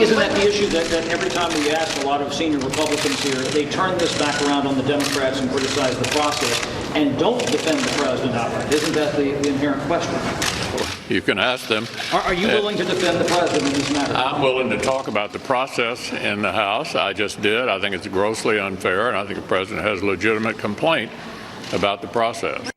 Isn't that the issue that every time we ask a lot of senior Republicans here, they turn this back around on the Democrats and criticize the process and don't defend the president outright? Isn't that the inherent question? You can ask them. Are you willing to defend the president in this matter? I'm willing to talk about the process in the House. I just did. I think it's grossly unfair, and I think the president has a legitimate complaint about the process.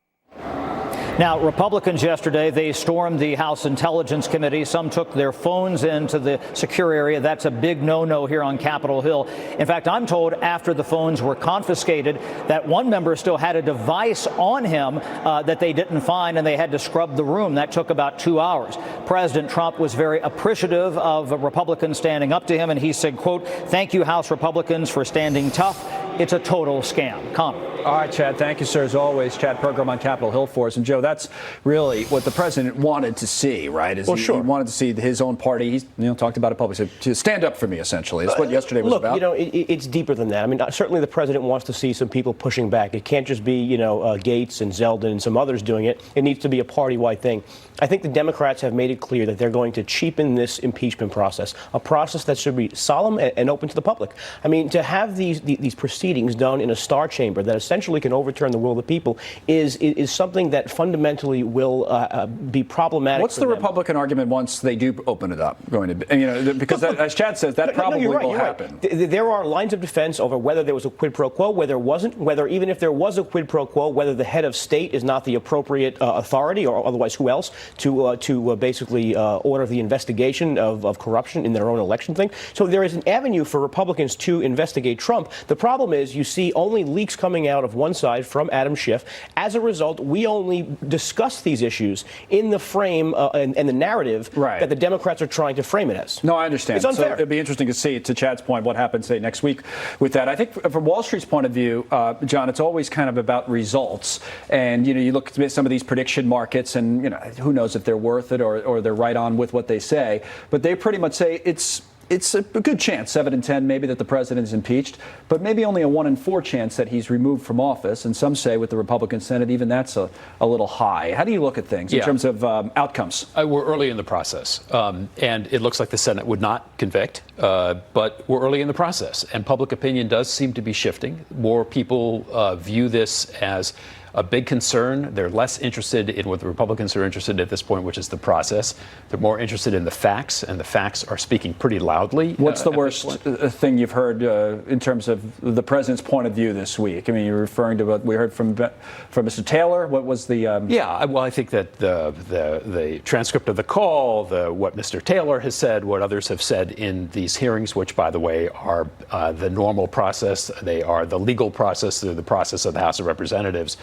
Now, Republicans yesterday, they stormed the House Intelligence Committee. Some took their phones into the secure area. That's a big no-no here on Capitol Hill. In fact, I'm told after the phones were confiscated that one member still had a device on him that they didn't find, and they had to scrub the room. That took about 2 hours. President Trump was very appreciative of Republicans standing up to him, and he said, quote, "Thank you, House Republicans, for standing tough. It's a total scam." Connor. All right, Chad. Thank you, sir. As always, Chad Pergram on Capitol Hill for us. And Joe, that's really what the president wanted to see, right? He wanted to see his own party. He's talked about it publicly, to stand up for me, essentially. That's what yesterday was about. Look, it's deeper than that. I mean, certainly the president wants to see some people pushing back. It can't just be, Gates and Zeldin and some others doing it. It needs to be a party-wide thing. I think the Democrats have made it clear that they're going to cheapen this impeachment process, a process that should be solemn and open to the public. I mean, to have these proceedings done in a star chamber that essentially can overturn the will of the people is something that fundamentally will be problematic. What's the Republican argument once they do open it up? Going to be, because as Chad says, that probably will happen. Right. There are lines of defense over whether there was a quid pro quo, whether it wasn't, whether even if there was a quid pro quo, whether the head of state is not the appropriate authority, or otherwise who else to basically order the investigation of corruption in their own election thing. So there is an avenue for Republicans to investigate Trump. The problem is you see only leaks coming out of one side from Adam Schiff. As a result, we only discuss these issues in the frame and the narrative that the Democrats are trying to frame it as. No, I understand. It's unfair. So it'd be interesting to see, to Chad's point, what happens, say, next week with that. I think from Wall Street's point of view, John, it's always kind of about results. And, you look at some of these prediction markets and, who knows if they're worth it or they're right on with what they say. But they pretty much say it's a good chance, 7 in 10 maybe, that the president is impeached, but maybe only a 1 in 4 chance that he's removed from office. And some say with the Republican Senate, even that's a little high. How do you look at things in terms of outcomes? We're early in the process, and it looks like the Senate would not convict, but we're early in the process, and public opinion does seem to be shifting. More people view this as a big concern. They're less interested in what the Republicans are interested in at this point, which is the process. They're more interested in the facts, and the facts are speaking pretty loudly. What's the worst thing you've heard in terms of the president's point of view this week? I mean, you're referring to what we heard from Mr. Taylor. What was the? Yeah, well, I think that the transcript of the call, what Mr. Taylor has said, what others have said in these hearings, which, by the way, are the normal process. They are the legal process. They're the process of the House of Representatives.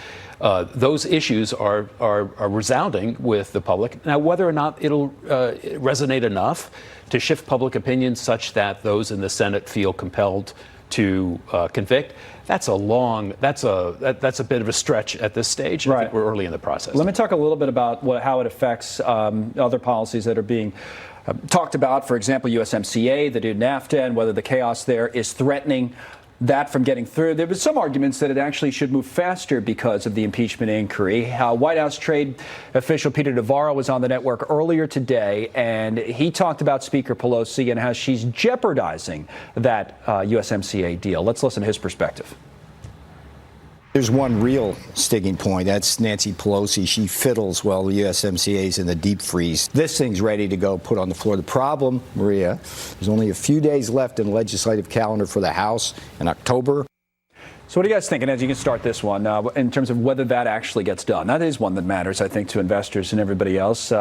Those issues are resounding with the public. Now, whether or not it'll resonate enough to shift public opinion such that those in the Senate feel compelled to convict, that's a bit of a stretch at this stage. I think we're early in the process. Let me talk a little bit about how it affects other policies that are being talked about. For example, USMCA, the new NAFTA, and whether the chaos there is threatening that from getting through. There were some arguments that it actually should move faster because of the impeachment inquiry. White House trade official Peter Navarro was on the network earlier today, and he talked about Speaker Pelosi and how she's jeopardizing that USMCA deal. Let's listen to his perspective. There's one real sticking point. That's Nancy Pelosi. She fiddles while the USMCA's in the deep freeze. This thing's ready to go put on the floor. The problem, Maria, there's only a few days left in the legislative calendar for the House in October. So what are you guys thinking as you can start this one in terms of whether that actually gets done? That is one that matters, I think, to investors and everybody else.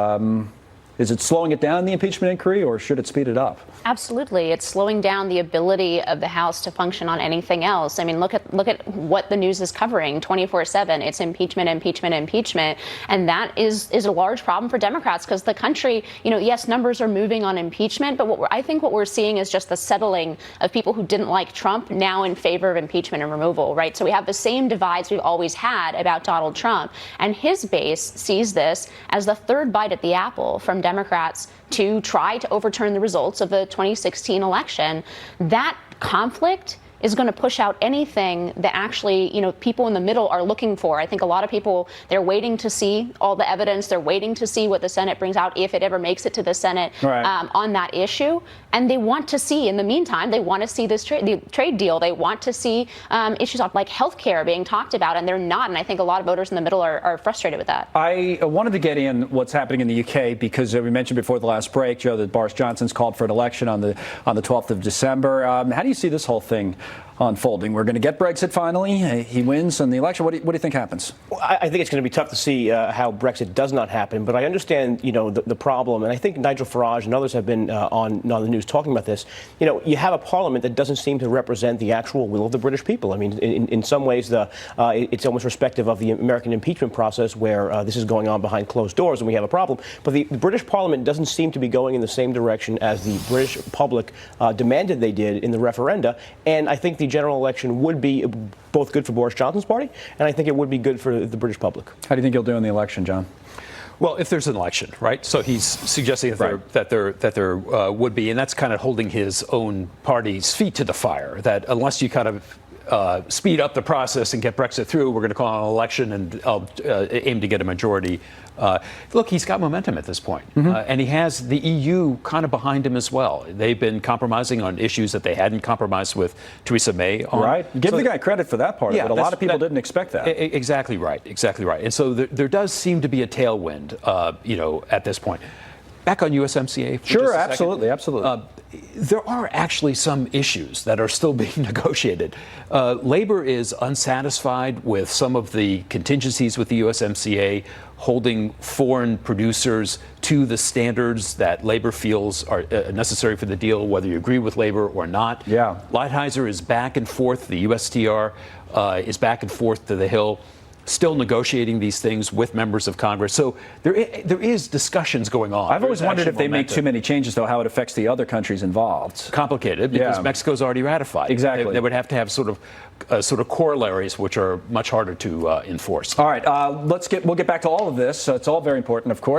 Is it slowing it down, the impeachment inquiry, or should it speed it up? Absolutely. It's slowing down the ability of the House to function on anything else. I mean, look at what the news is covering 24/7. It's impeachment, impeachment, impeachment. And that is a large problem for Democrats because the country, yes, numbers are moving on impeachment, but I think what we're seeing is just the settling of people who didn't like Trump now in favor of impeachment and removal, right? So we have the same divides we've always had about Donald Trump. And his base sees this as the third bite at the apple from Democrats to try to overturn the results of the 2016 election. That conflict is going to push out anything that actually, people in the middle are looking for. I think a lot of people, they're waiting to see all the evidence. They're waiting to see what the Senate brings out, if it ever makes it to the Senate, on that issue. And they want to see, in the meantime, they want to see this trade deal. They want to see issues like health care being talked about, and they're not. And I think a lot of voters in the middle are frustrated with that. I wanted to get in what's happening in the UK because we mentioned before the last break, Joe, that Boris Johnson's called for an election on the 12th of December. How do you see this whole thing unfolding? We're going to get Brexit finally. He wins in the election. What do you think happens? Well, I think it's going to be tough to see how Brexit does not happen. But I understand, the problem, and I think Nigel Farage and others have been on the news talking about this. You have a parliament that doesn't seem to represent the actual will of the British people. I mean, in some ways, it's almost respective of the American impeachment process, where this is going on behind closed doors, and we have a problem. But the British Parliament doesn't seem to be going in the same direction as the British public demanded they did in the referenda. And I think the general election would be both good for Boris Johnson's party, and I think it would be good for the British public. How do you think he'll do in the election, John? Well, if there's an election, right? So he's suggesting that there would be, and that's kind of holding his own party's feet to the fire. That unless you kind of speed up the process and get Brexit through, we're going to call an election and aim to get a majority. Look, he's got momentum at this point, and he has the EU kind of behind him as well. They've been compromising on issues that they hadn't compromised with Theresa May on. Right. Give the guy credit for that part of it. A lot of people didn't expect that. Exactly right. Exactly right. And so there does seem to be a tailwind, at this point. Back on USMCA. Sure, absolutely. There are actually some issues that are still being negotiated. Labor is unsatisfied with some of the contingencies with the USMCA, holding foreign producers to the standards that labor feels are necessary for the deal, whether you agree with labor or not. Yeah. Lighthizer is back and forth. The USTR is back and forth to the Hill, still negotiating these things with members of Congress. So there is discussions going on. I've always wondered if they make too many changes, though, how it affects the other countries involved. Complicated, because Mexico's already ratified. Exactly. They would have to have sort of corollaries, which are much harder to enforce. All right, we'll get back to all of this. It's all very important, of course.